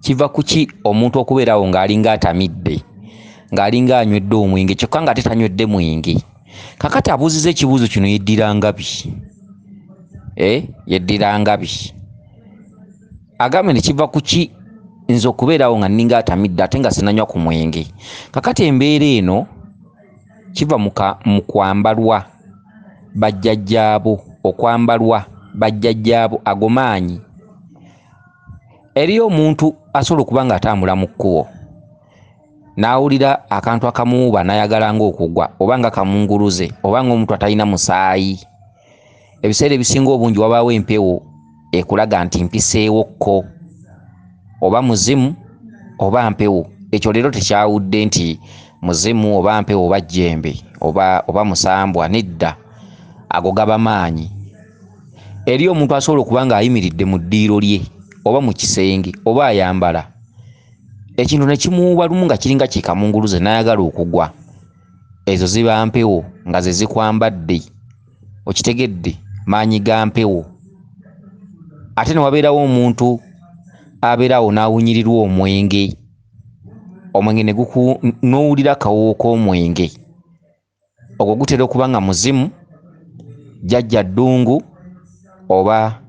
kiva kuki omuntu okubeerawo ng'alinga atamidde ng'alinga anywedde omwenge kyokka nga tetanywedde mwenge. Kakati abuuziza ekibuuzo kino yeddira ngabi? Yeddira ngabi? Agambe ne kiva kuki nze okubeerawo nga nninga atamidde ate nga sinanywa ku mwenge. Kakati embeera eno kiva mu kwambalwa bajjajjaabo, okwambalwa bajjajjaabo agomaanyi. Eriyo omuntu asobola okuba nga atambula mu kkubo n'awulira akantu akamuwuuba n'ayagala ng'okugwa, oba nga kamunguluze, oba ng'omuntu atalina musaayi. Ebiseera ebisinga obungi wabaawo empewo ekulaga nti mpiseewokko, oba muzimu oba mpewo. Ekyo leero tekyawudde nti muzimu oba mpewo oba jjembe oba musambwa, nedda, ago gaba maanyi. Eriyo omuntu asobola okuba ng'ayimiridde mu ddiiro lye oba mu kisenge oba ayambala ekintu ne kimuwuuba lumu nga kiringa kikamunguluze n'ayagala okugwa. Ezo ziba mpewo nga ze zikwambadde, okitegedde, maanyi ga mpewo. Ate ne wabeerawo omuntu abeerawo n'awunyirirwa omwenge, omwenge n'owulira akawoowo k'omwenge, ogwo gutera okuba nga muzimu, jjajja ddungu, oba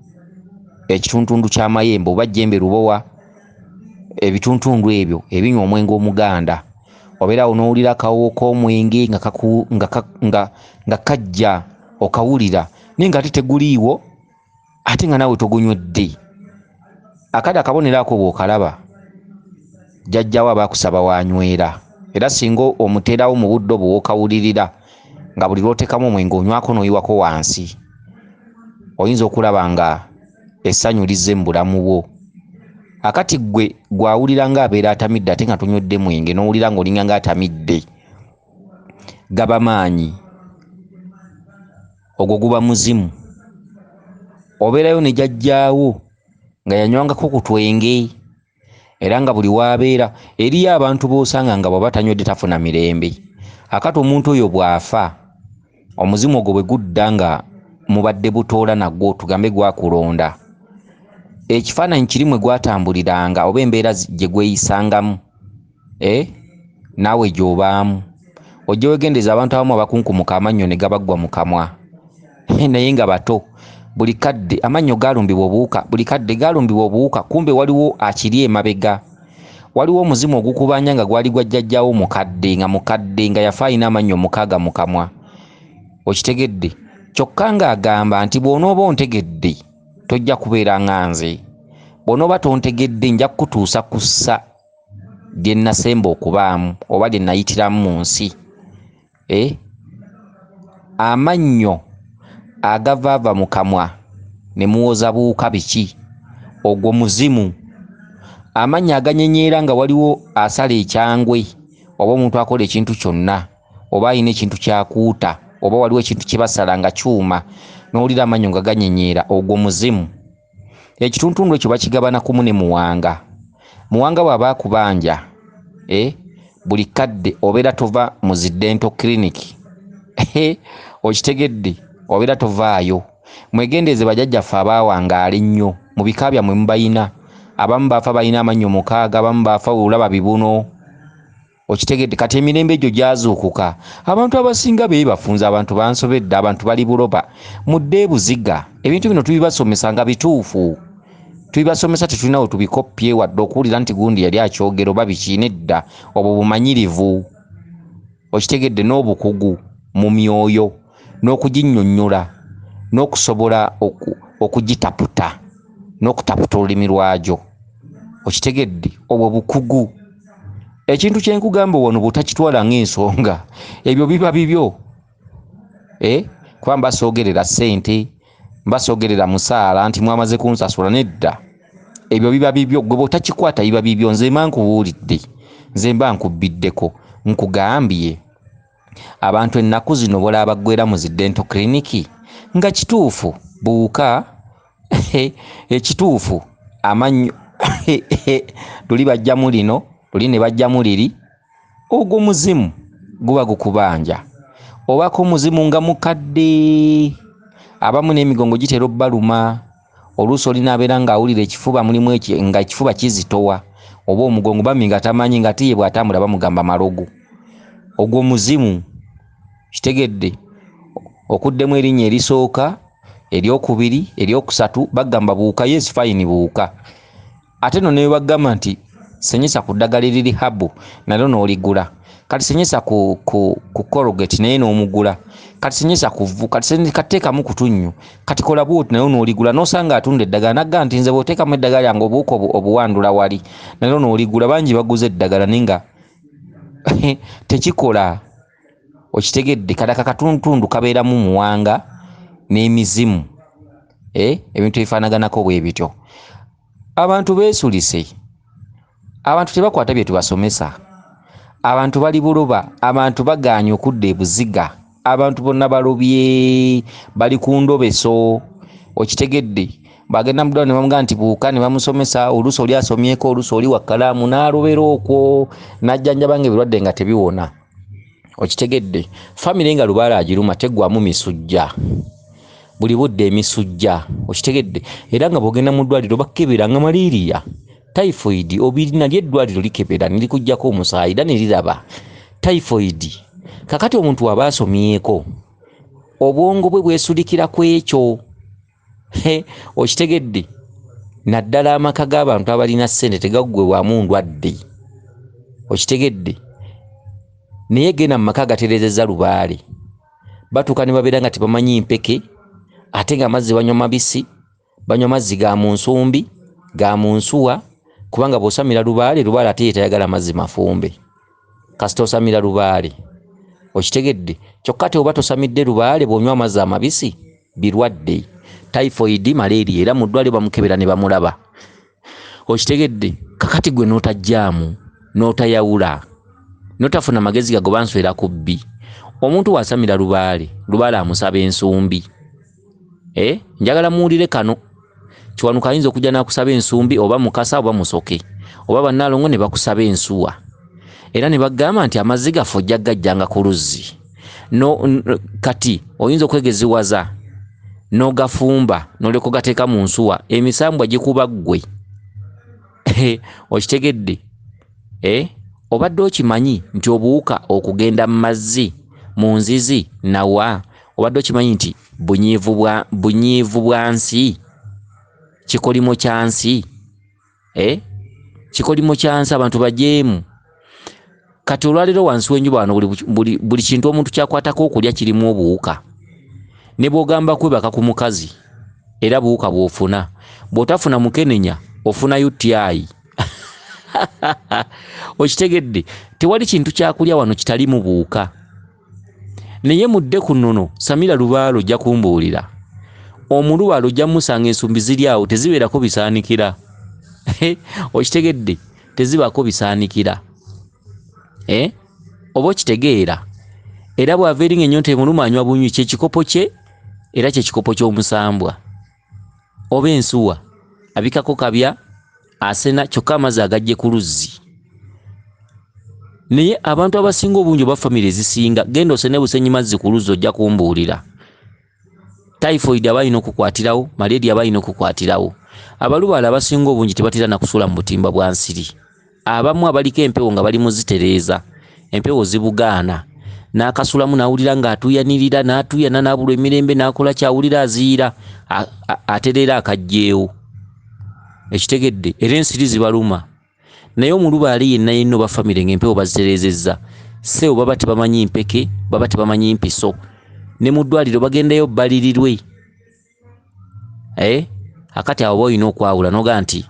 ekituntundu ky'amayembe oba jjembe lubowa, ebituntundu ebyo ebinywa omwenge omuganda. Obeerawo n'owulira akawoowo k'omwenge nga kajja okawulira naye nga ate teguliiwo, ate nga naawe togunywedde. Akadi akabonero ako bw'okalaba, jjajjaawo aba akusaba wanywera. Era singa omuteerawo mu buddo bw'okawulirira nga buli lw'oteekamu omwenge onywako n'oyiwako wansi, oyinza okulaba nga essanyu lizze mu bulamu bwo. Akati gwe gwawulira ng'abeera atamidde ate nga tonywedde mwenge n'owulira ng'olinga ng'atamidde, gaba maanyi. Ogwo guba muzimu. Obeerayo ne jjajjaawo nga yanywangako ku twenge era nga buli w'abeera eriyo abantu b'osanga nga bw'aba tanywedde tafuna mirembe. Akati omuntu oyo bw'afa, omuzimu ogwo bwe gudda nga mubadde butoola nagwo, tugambe gwakulonda, ekifaananyi kiri mwe gwatambuliranga oba embeera gye gweyisangamu, naawe gy'obaamu. Ojja wegendereza abantu abamu abakunkumuka amannyo ne gabaggwa mu kamwa naye nga bato. Buli kadde amannyo galumbibwa obuwuka, buli kadde galumbibwa obuwuka, kumbe waliwo akiri emabega. Waliwo omuzimu ogukubanja nga gwali gwa jjajjaawo mukadde nga yafa alina amannyo 6 mu kamwa. Okitegedde? Kyokka ng'agamba nti bw'onooba ontegedde tojja kubeera nga nze, bw'onooba tontegedde nja kukutuusa ku ssa lye nasemba okubaamu oba lye nayitiramu mu nsi. Amannyo agavaava mu kamwa ne muwoza buwuka biki? Ogwo muzimu. Amannyo aganyenyeera nga waliwo asala ekyangwe oba omuntu akola ekintu kyonna oba alina ekintu kyakuuta oba waliwo ekintu kye basala nga kyuma n'owulira amannyo nga ganyenyeera, ogwo muzimu. Ekituntundu ekyo bakigabana kumu ne muwanga. Muwanga bw'aba akubanja, buli kadde obeera tova mu zi dental clinic, okitegedde, obeera tovaayo. Mwegendeeze bajjajjaffe abaawangaala ennyo, mu bika byammwe mubayina. Abamu baafa balina amannyo 6, abamu baafa olaba bibuno. Okitegedde? Kati emirembe egyo gyazuukuka, abantu abasinga beebafunze, abantu bansobedde, abantu bali buloba, mudde ebuziga. Ebintu bino tubibasomesa nga bituufu, tubibasomesa tetulina we tubikoppye wadde okuwulira nti gundi yali akyogera oba biki. Nedda, obwo bumanyirivu. Okitegedde? N'obukugu mu myoyo, n'okuginnyonnyola, n'okusobola okugitaputa, n'okutaputa olulimi lwagyo. Okitegedde? Obwo bukugu. Ekintu kye nkugamba wano bw'otakitwala ng'ensonga, ebyo biba bibyo. Kuba mbasoogerera ssente, mbasoogerera musaala nti mwamaze kunsasula. Nedda, ebyo biba bibyo. Gwe bw'otakikwata biba bibyo. Nze mba nkubuulidde, nze mba nkubbiddeko, nkugambye abantu ennaku zino bolaba baggwera mu zi dental clinic nga kituufu buuka, ekituufu amannyo luli bajjamu lino, luli ne bajjamu liri. Ogwo muzimu guba gukubanja. Obako muzimu nga mukadde, abamu n'emigongo gitera obbaluma, oluusi olina abeera ng'awulira ekifuba mulimu nga ekifuba kizitowa oba omugongo bambi nga tamanyi nga tiye bw'atambula bamugamba malogo. Ogwo muzimu. Kitegedde okuddemu erinnya erisooka, eryokubiri, eryokusatu bagamba buuka. Yes fine buuka. Ate no ne bagamba nti senyesa ku ddagala eriri habu nalyo n'oligula. Kati senyesa ku Colgate naye n'omugula. Kati senyesa kuvu, kati kateekamu kutunnyu. Kati kola bwoti nayo n'oligula. N'osanga atunda eddagala nagga nti nze bw'oteekamu eddagala lyange obuuka obuwandula wali nalyo n'oligula. Bangi baguze eddagala ninga tekikola. Okitegedde kadaka katuntundu kabeeramu muwanga n'emizimu. Ebintu ebifaanaganako bwe bityo. Abantu beesulise. Abantu tebakwata bye tubasomesa. Abantu bali buloba. Abantu bagaanye okudda ebuziga. Abantu bonna balobye bali ku ndobeso. Okitegedde bagenda mu ddwaliro ne bamugamba nti buuka ne bamusomesa. Oluusi oli asomyeko, oluusi oli wa kkalaamu n'alobera okwo n'ajjanjaba ng'ebirwadde nga tebiwona. Okitegedde famire nga lubaala agiruma teggwamu misujja. Buli budde emisujja. Okitegedde era nga bw'ogenda mu ddwaliro bakkebera nga malaria, typhoid obirina lyeddwaliro likebera ne likuggyako omusaayi era ne liraba typhoid. Kakati omuntu aba asomyeko obwongo bwe bwesulikira ku ekyo. Okitegedde naddala amaka g'abantu abalina ssente tegaggwewamu ndwadde. Okitegedde naye genda mu maka gaterezeza lubaale batuuka ne babeera nga tebamanyi mpeke ate nga amazzi banywa mabisi, banywa mazzi ga mu nsumbi, ga mu nsuwa, kubanga bw'osamira lubaale ate yeetayagala mazzi mafumbe kasita osamira lubaale. Okitegedde kyokka ate oba tosamidde lubaale bw'onywa amazzi amabisi birwadde typhoid, malaria era mu ddwaliro bamukebera ne bamulaba. Okitegedde kakati gwe n'otajjaamu n'otayawula notafuna magezi gago banswera ku bbi. Omuntu wasamira lubaale amusaba ensumbi. Njagala muwulire kano. Kiwanuka ayinza okujja n'akusaba ensumbi oba mukasa oba musoke oba bannaalongo ne bakusaba ensuwa era ne bagamba nti amazzi gaffe ojja gajjanga ku luzzi. Kati oyinza okwegeziwaza n'ogafumba n'olyoka ogateeka mu nsuwa emisambwa gikuba ggwe. Okitegedde obadde okimanyi nti obuwuka okugenda mu mazzi mu nzizi nawa obadde okimanyi nti bunyiivu bwa nsi kikolimo kya nsi. Kikolimo kya nsi abantu bajeemu. Kati olwaleero wansi w'enjuba wano buli kintu omuntu kyakwatako okulya kirimu obuwuka. Ne bw'ogamba kwebaka ku mukazi era buwuka bw'ofuna. Bw'otafuna mukenenya ofuna UTI. Okitegedde tewali kintu kyakulya wano kitalimu buwuka. Naye mudde ku nnono samira lubaalo ojja kumbuulira. Omulubaalo ojja musanga ensumbi ziri awo tezibeerako bisaanikira. Okitegedde tezibaako bisaanikira. Oba okitegeera era bw'ava eri ng'ennyonta emuluma anywa bunywi kyekikopo kye era kyekikopo ky'omusambwa oba ensuwa abikako kabya asena kyokka amazzi agajje ku luzzi. Naye abantu abasinga obungi oba famire ezisinga genda osene busenyi mazzi ku luzzi ojja kumbuulira. Typhoid aba alina okukwatirawo, malaria aba alina okukwatirawo. Abalubaala abasinga obungi tebatera na kusula mu butimba bwa nsiri. Abamu abaliko empewo nga bali muzitereeza, empewo zibugaana n'akasulamu n'awulira ng'atuuyanirira n'atuuyana n'abulwa emirembe n'akola kyawulira aziira atereera akajjeewo. Ekitegedde era ensiri zibaluma. Naye omulubaale yenna yenna oba famire ng'empewo bazitereezezza ssebo baba tebamanyi mpeke baba tebamanyi mpiso ne mu ddwaliro bagendayo balirirwe. Akati awo olina okwawula noga nti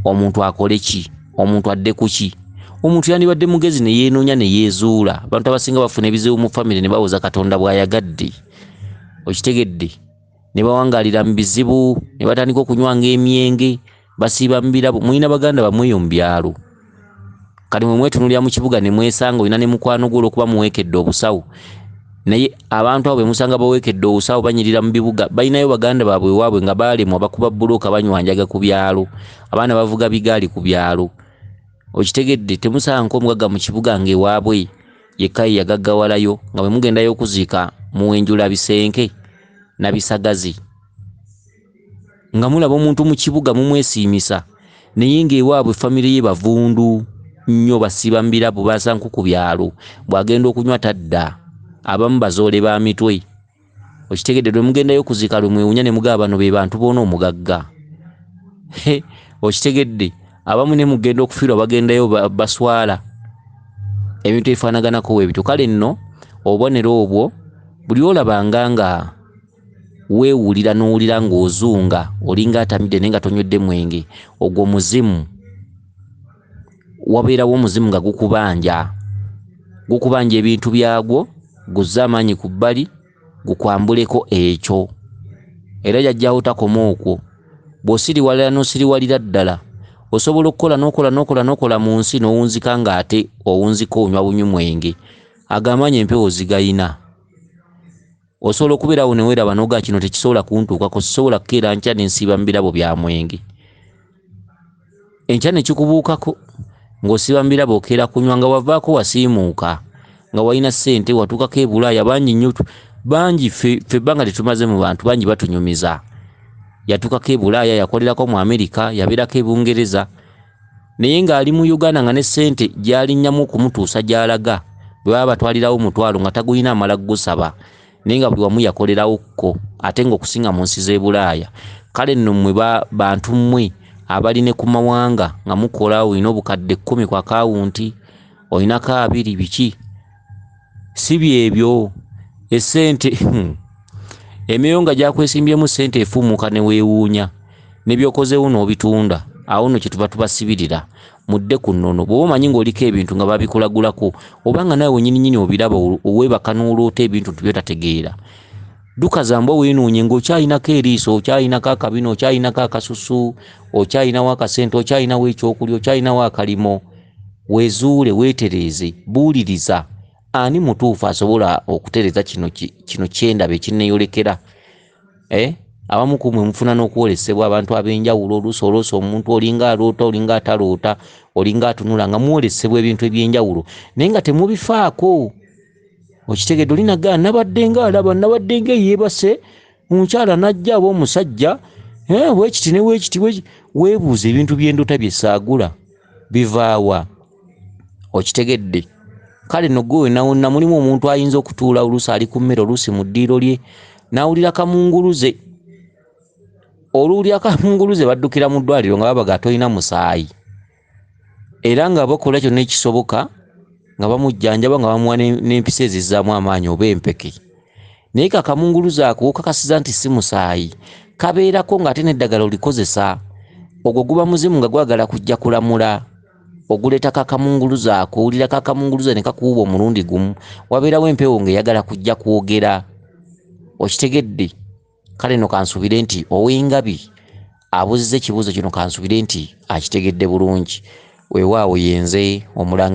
omuntu akole ki, omuntu adde ku ki. Omuntu yandibadde mugezi ne yeenoonya ne yeezuula. Abantu abasinga bafuna ebizibu mu famire ne bawoza Katonda bw'ayagadde. Okitegedde ne bawangaalira mu bizibu ne batandika okunywanga emyenge basiiba mu birabo. Mulina baganda bamweyo mu byalo kati mwe mwetunulira mu kibuga ne mwesanga olina ne mukwano gwo olw'okuba muweekedde obusawo. Naye abantu abo bemusanga baweekedde obusawo banyirira mu bibuga balinayo baganda baabwe ewaabwe nga baalemwa bakuba bbulooka banywanjaga ku byalo, abaana bavuga bigaali ku byalo. Okitegedde temusanga nk'omugagga mu kibuga ng'ewaabwe yekka yagaggawalayo nga bwe mugendayo okuziika muwenjula bisenke na bisagazi nga mulaba omuntu mu kibuga mumwesiimisa naye ng'ewaabwe famire ye bavundu nnyo basiba mu birabo basanku ku byalo bw'agenda okunywa tadda abamu bazoole ba mitwe okitegedde lwe mugendayo kuzika lwe mwewunya ne mugaba bano be bantu boona omugagga okitegedde abamu ne mugenda okufiirwa bagendayo baswala ebintu ebifaanaganako weebityo kale nno obubonero obwo buli olabanga nga weewulira n'owulira ng'ozunga olinga atamidde naye nga tonywedde mwenge ogwo muzimu wabeerawo omuzimu nga gukubanja ebintu byagwo guzze amaanyi ku bbali gukwambuleko ekyo era jajjawo takoma okwo bw'osiriwalira n'osiriwalira ddala osobola okukola mu nsi n'owunzika ng'ate owunzika onywa bunywi mwenge agamaanyi empewo zigayina osobola okubeerawo ne weeraba n'oga kino tekisobola kuntuukako sisobola kukeera nkya ne nsiiba mu birabo bya mwenge enkya ne kikubuukako ng'osiiba mu birabo okeera kunywa nga wavaako wasiimuuka nga walina ssente watuukako e Bulaaya bangi nnyo bangi ffe ebbanga tetumaze mu bantu bangi batunyumiza yatuukako e Bulaaya yakolerako mu Amerika yabeerako e Bungereza naye ng'ali mu Uganda nga ne ssente gy'alinnyamu okumutuusa gy'alaga bwe baba batwalirawo omutwalo nga tagulina amala gusaba naye nga buli wamu yakolerawokko ate ng'okusinga mu nsi z'e Bulaaya kale nno mmwe bantu mmwe abali ne ku mawanga nga mukola olina obukadde 10 ku akawunti olinako 2 biki si byebyo essente emyoyo nga gyakwesimbyemu ssente efuumuka ne weewuunya nebyokozeewo n'obitunda awo nno kyetuba tubasibirira mudde ku nnono bw'oba omanyi ng'oliko ebintu nga babikulagulako obanga naawe nyininyini obiraba oweebaka n'oloota ebintu tubyotategeera dukazamba weenuunye ng'okyalinako eriiso okyalinako akabino okyalinako akasusu okyalinawo akasente okyalinawo ekyokulya okyalinawo akalimo weezuule weetereeze buuliriza ani mutuufu asobola okutereeza kino kyendaba ekinneeyolekera abamu kumwe mufuna n'okwolesebwa abantu ab'enjawulo oluusi olwosa omuntu olinga aloota olinga ataloota olinga atunula nga mwolesebwa ebintu eby'enjawulo naye nga temubifaako okitegedde olinagaa nabadde nga alaba nabadde nga yeebase omukyala najja aba omusajja weekiti ne weekiti weebuuza ebintu by'endota byesaagula bivaawa okitegedde kale no gwe nawonna mulimu omuntu ayinza okutuula oluusi ali ku mmere oluusi mu ddiiro lye n'awulira kamunguluze oluwulira kamunguluze baddukira mu ddwaliro nga babaga tolina musaayi era nga bakola kyonna ekisoboka nga bamujjanjaba nga bamuwa n'empisa ezizzaamu amaanyi oba empeke naye kakamunguluze ako kakasiza nti si musaayi kabeerako ng'ate n'eddagala olikozesa ogwo guba muzimu nga gwagala kujja kulamula oguleeta kakamunguluze ako owulira kakamunguluze ne kakuwuba omulundi gumu wabeerawo empewo ng'eyagala kujja kwogera okitegedde kale no kansubire nti ow'engabi abuzizza ekibuuzo kino kansubire nti akitegedde bulungi weewaawo yenze Omulangira